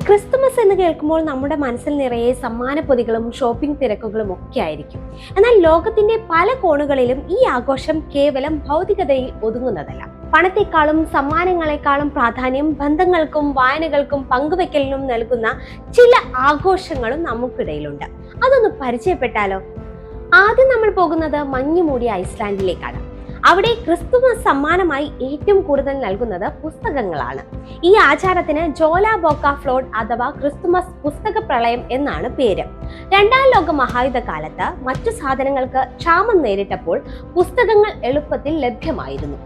Christmas എന്ന് കേൾക്കുമ്പോൾ നമ്മുടെ മനസ്സിൽ നിറയെ സമ്മാനപ്പൊതികളും ഷോപ്പിംഗ് തിരക്കുകളും ഒക്കെ ആയിരിക്കും. എന്നാൽ ലോകത്തിന്റെ പല കോണുകളിലും ഈ ആഘോഷം കേവലം ഭൗതികതയിൽ ഒതുങ്ങുന്നതല്ല. പണത്തെക്കാളും സമ്മാനങ്ങളെക്കാളും പ്രാധാന്യം ബന്ധങ്ങൾക്കും വായനകൾക്കും പങ്കുവെക്കലിനും നൽകുന്ന ചില ആഘോഷങ്ങളും നമുക്കിടയിലുണ്ട്. അതൊന്ന് പരിചയപ്പെട്ടാലോ? ആദ്യം നമ്മൾ പോകുന്നത് മഞ്ഞുമൂടിയ ഐസ്ലാൻഡിലേക്കാണ്. അവിടെ ക്രിസ്തുമസ് സമ്മാനമായി ഏറ്റവും കൂടുതൽ നൽകുന്നത് പുസ്തകങ്ങളാണ്. ഈ ആചാരത്തിന് ജോല ബോക്ക ഫ്ലോഡ് അഥവാ ക്രിസ്തുമസ് പുസ്തക പ്രളയം എന്നാണ് പേര്. രണ്ടാം ലോക മഹായുദ്ധ കാലത്ത് മറ്റു സാധനങ്ങൾക്ക് ക്ഷാമം നേരിട്ടപ്പോൾ പുസ്തകങ്ങൾ എളുപ്പത്തിൽ ലഭ്യമായിരുന്നു.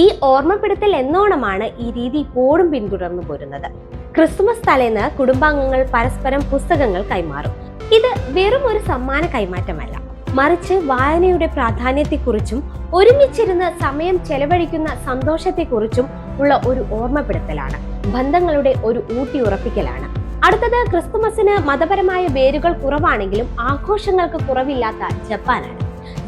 ഈ ഓർമ്മപ്പെടുത്തൽ എന്നോണമാണ് ഈ രീതി ഇപ്പോഴും പിന്തുടർന്നു പോരുന്നത്. ക്രിസ്തുമസ് തലേന്ന് കുടുംബാംഗങ്ങൾ പരസ്പരം പുസ്തകങ്ങൾ കൈമാറും. ഇത് വെറും ഒരു സമ്മാന കൈമാറ്റമല്ല, മറിച്ച് വായനയുടെ പ്രാധാന്യത്തെക്കുറിച്ചും ഒരുമിച്ചിരുന്ന് സമയം ചെലവഴിക്കുന്ന സന്തോഷത്തെക്കുറിച്ചും ഉള്ള ഒരു ഓർമ്മപ്പെടുത്തലാണ്. ബന്ധങ്ങളുടെ ഒരു ഊട്ടിയുറപ്പിക്കലാണ്. അടുത്തത് ക്രിസ്തുമസിന് മതപരമായ വേരുകൾ കുറവാണെങ്കിലും ആഘോഷങ്ങൾക്ക് കുറവില്ലാത്ത ജപ്പാനാണ്.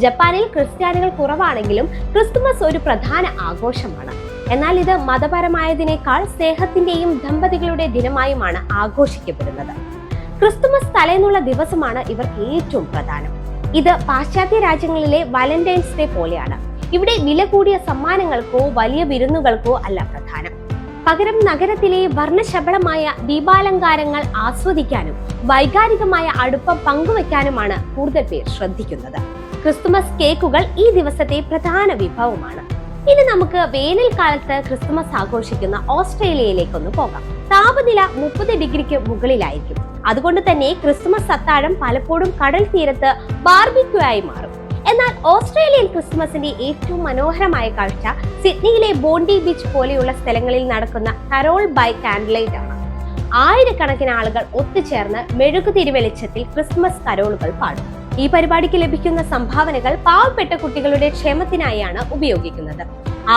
ജപ്പാനിൽ ക്രിസ്ത്യാനികൾ കുറവാണെങ്കിലും ക്രിസ്തുമസ് ഒരു പ്രധാന ആഘോഷമാണ്. എന്നാൽ ഇത് മതപരമായതിനേക്കാൾ സ്നേഹത്തിന്റെയും ദമ്പതികളുടെ ദിനമായുമാണ് ആഘോഷിക്കപ്പെടുന്നത്. ക്രിസ്തുമസ് തലേന്നുള്ള ദിവസമാണ് ഇവർക്ക് ഏറ്റവും പ്രധാനം. ഇത് പാശ്ചാത്യ രാജ്യങ്ങളിലെ വാലന്റൈൻസ് ഡേ പോലെയാണ്. ഇവിടെ വില കൂടിയ സമ്മാനങ്ങൾക്കോ വലിയ വിരുന്നുകൾക്കോ അല്ല പ്രധാനം. പകരം നഗരത്തിലെ വർണ്ണശബളമായ ദീപാലങ്കാരങ്ങൾ ആസ്വദിക്കാനും വൈകാരികമായ അടുപ്പം പങ്കുവെക്കാനുമാണ് കൂടുതൽ പേർ ശ്രദ്ധിക്കുന്നത്. ക്രിസ്തുമസ് കേക്കുകൾ ഈ ദിവസത്തെ പ്രധാന വിഭവമാണ്. ഇനി നമുക്ക് വേനൽക്കാലത്ത് ക്രിസ്തുമസ് ആഘോഷിക്കുന്ന ഓസ്ട്രേലിയയിലേക്കൊന്ന് പോകാം. താപനില 30 ഡിഗ്രിക്ക് മുകളിലായിരിക്കും. അതുകൊണ്ട് തന്നെ ക്രിസ്തുമസ് അത്താഴം പലപ്പോഴും കടൽ തീരത്ത് ബാർബിക്യൂ ആയി മാറും. എന്നാൽ ഓസ്ട്രേലിയൻ ക്രിസ്തുമസിന്റെ ഏറ്റവും മനോഹരമായ കാഴ്ച സിഡ്നിയിലെ ബോണ്ടി ബീച്ച് പോലെയുള്ള സ്ഥലങ്ങളിൽ നടക്കുന്ന കരോൾ ബൈ കാൻഡ്ലൈറ്റ് ആണ്. ആയിരക്കണക്കിന് ആളുകൾ ഒത്തുചേർന്ന് മെഴുകുതിരി വെളിച്ചത്തിൽ ക്രിസ്മസ് കരോളുകൾ പാടും. ഈ പരിപാടിക്ക് ലഭിക്കുന്ന സംഭാവനകൾ പാവപ്പെട്ട കുട്ടികളുടെ ക്ഷേമത്തിനായാണ് ഉപയോഗിക്കുന്നത്.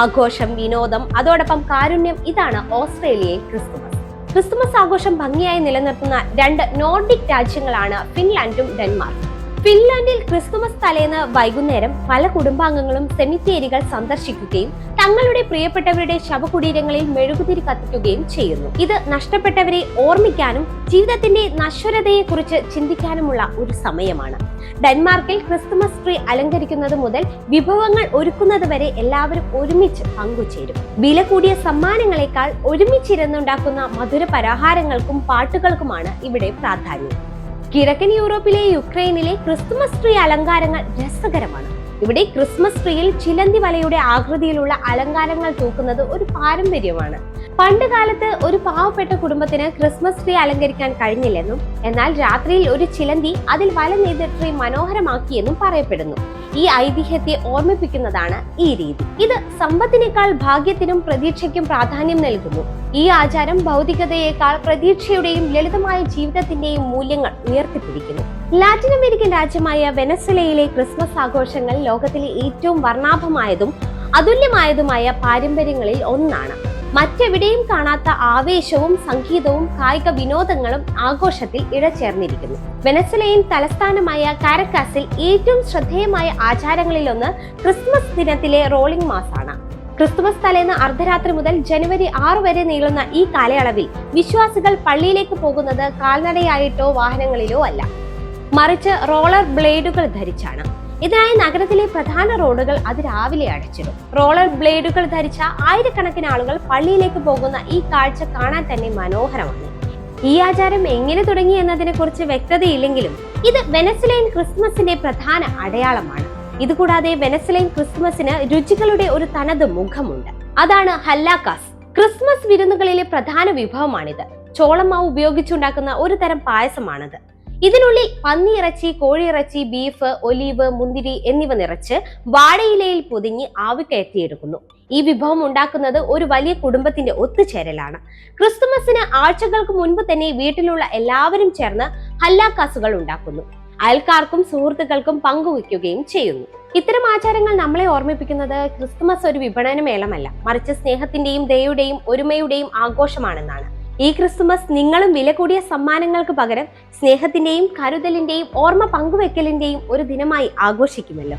ആഘോഷം, വിനോദം, അതോടൊപ്പം കാരുണ്യം, ഇതാണ് ഓസ്ട്രേലിയയിൽ ക്രിസ്തുമസ്. ക്രിസ്തുമസ് ആഘോഷം ഭംഗിയായി നിലനിർത്തുന്ന 2 നോർഡിക് രാജ്യങ്ങളാണ് ഫിൻലാൻഡും ഡെൻമാർക്കും. ഫിൻലാൻഡിൽ ക്രിസ്തുമസ് തലേന്ന് വൈകുന്നേരം പല കുടുംബാംഗങ്ങളും സെമിത്തേരികൾ സന്ദർശിക്കുകയും തങ്ങളുടെ പ്രിയപ്പെട്ടവരുടെ ശവകുടീരങ്ങളിൽ മെഴുകുതിരി കത്തിക്കുകയും ചെയ്യുന്നു. ഇത് നഷ്ടപ്പെട്ടവരെ ഓർമ്മിക്കാനും ജീവിതത്തിന്റെ നശ്വരതയെക്കുറിച്ച് ചിന്തിക്കാനുമുള്ള ഒരു സമയമാണ്. ഡെൻമാർക്കിൽ ക്രിസ്തുമസ് ട്രീ അലങ്കരിക്കുന്നത് മുതൽ വിഭവങ്ങൾ ഒരുക്കുന്നത് വരെ എല്ലാവരും ഒരുമിച്ച് പങ്കുചേരും. വില കൂടിയ സമ്മാനങ്ങളെക്കാൾ ഒരുമിച്ചിരുന്നുണ്ടാക്കുന്ന മധുര പലഹാരങ്ങൾക്കും പാട്ടുകൾക്കുമാണ് ഇവിടെ പ്രാധാന്യം. കിഴക്കൻ യൂറോപ്പിലെ യുക്രൈനിലെ ക്രിസ്തുമസ് ട്രീ അലങ്കാരങ്ങൾ രസകരമാണ്. ഇവിടെ ക്രിസ്മസ് ട്രീയിൽ ചിലന്തി വലയുടെ ആകൃതിയിലുള്ള അലങ്കാരങ്ങൾ തൂക്കുന്നത് ഒരു പാരമ്പര്യമാണ്. പണ്ട് കാലത്ത് ഒരു പാവപ്പെട്ട കുടുംബത്തിന് ക്രിസ്മസ് ട്രീ അലങ്കരിക്കാൻ കഴിഞ്ഞില്ലെന്നും എന്നാൽ രാത്രിയിൽ ഒരു ചിലന്തി അതിൽ വല നെയ്ത ട്രീ മനോഹരമാക്കിയെന്നും പറയപ്പെടുന്നു. ഈ ഐതിഹ്യത്തെ ഓർമ്മിപ്പിക്കുന്നതാണ് ഈ രീതി. ഇത് സമ്പത്തിനേക്കാൾ ഭാഗ്യത്തിനും പ്രതീക്ഷയ്ക്കും പ്രാധാന്യം നൽകുന്നു. ഈ ആചാരം ഭൗതികതയേക്കാൾ പ്രതീക്ഷയുടെയും ലളിതമായ ജീവിതത്തിന്റെയും മൂല്യങ്ങൾ ഉയർത്തിപ്പിടിക്കുന്നു. ലാറ്റിൻ അമേരിക്കൻ രാജ്യമായ വെനസ്വലയിലെ ക്രിസ്മസ് ആഘോഷങ്ങൾ ലോകത്തിലെ ഏറ്റവും വർണ്ണാഭമായതും അതുല്യമായതുമായ പാരമ്പര്യങ്ങളിൽ ഒന്നാണ്. മറ്റെവിടെയും കാണാത്ത ആവേശവും സംഗീതവും കായിക വിനോദങ്ങളും ആഘോഷത്തിൽ ഇഴചേർന്നിരിക്കുന്നു. വെനസ്വലയൻ തലസ്ഥാനമായ കാരക്കാസിൽ ഏറ്റവും ശ്രദ്ധേയമായ ആചാരങ്ങളിലൊന്ന് ക്രിസ്മസ് ദിനത്തിലെ റോളിംഗ് മാസ് ആണ്. ക്രിസ്തുമസ് തലേന്ന് അർദ്ധരാത്രി മുതൽ ജനുവരി 6 വരെ നീളുന്ന ഈ കാലയളവിൽ വിശ്വാസികൾ പള്ളിയിലേക്ക് പോകുന്നത് കാൽനടയായിട്ടോ വാഹനങ്ങളിലോ അല്ല, മറിച്ച് റോളർ ബ്ലേഡുകൾ ധരിച്ചാണ്. ഇതിനായി നഗരത്തിലെ പ്രധാന റോഡുകൾ അതിരാവിലെ അടച്ചിടും. റോളർ ബ്ലേഡുകൾ ധരിച്ച ആയിരക്കണക്കിന് ആളുകൾ പള്ളിയിലേക്ക് പോകുന്ന ഈ കാഴ്ച കാണാൻ തന്നെ മനോഹരമാണ്. ഈ ആചാരം എങ്ങനെ തുടങ്ങി എന്നതിനെ കുറിച്ച് വ്യക്തതയില്ലെങ്കിലും ഇത് വെനസ്വലയൻ ക്രിസ്മസിന്റെ പ്രധാന അടയാളമാണ്. ഇതുകൂടാതെ വെനസ്വലയൻ ക്രിസ്മസിന് രുചികളുടെ ഒരു തനത് മുഖമുണ്ട്. അതാണ് ഹല്ലാക്കാസ്. ക്രിസ്മസ് വിരുന്നുകളിലെ പ്രധാന വിഭവമാണിത്. ചോളമാവ് ഉപയോഗിച്ചുണ്ടാക്കുന്ന ഒരു തരം പായസമാണിത്. ഇതിനുള്ളിൽ പന്നിയിറച്ചി, കോഴിയിറച്ചി, ബീഫ്, ഒലീവ്, മുന്തിരി എന്നിവ നിറച്ച് വാഴയിലയിൽ പൊതിഞ്ഞ് ആവി കയറ്റിയെടുക്കുന്നു. ഈ വിഭവം ഉണ്ടാക്കുന്നത് ഒരു വലിയ കുടുംബത്തിന്റെ ഒത്തുചേരലാണ്. ക്രിസ്തുമസിന് ആഴ്ചകൾക്ക് മുൻപ് തന്നെ വീട്ടിലുള്ള എല്ലാവരും ചേർന്ന് ഹല്ലാക്കാസുകൾ ഉണ്ടാക്കുന്നു. അയൽക്കാർക്കും സുഹൃത്തുക്കൾക്കും പങ്കുവയ്ക്കുകയും ചെയ്യുന്നു. ഇത്തരം ആചാരങ്ങൾ നമ്മളെ ഓർമ്മിപ്പിക്കുന്നത് ക്രിസ്തുമസ് ഒരു വിപണന മേളമല്ല, മറിച്ച് സ്നേഹത്തിന്റെയും ദയയുടെയും ഒരുമയുടെയും ആഘോഷമാണെന്നാണ്. ഈ ക്രിസ്തുമസ് നിങ്ങളും വില കൂടിയ സമ്മാനങ്ങൾക്ക് പകരം സ്നേഹത്തിന്റെയും കരുതലിന്റെയും ഓർമ്മ പങ്കുവെക്കലിന്റെയും ഒരു ദിനമായി ആഘോഷിക്കുമല്ലോ.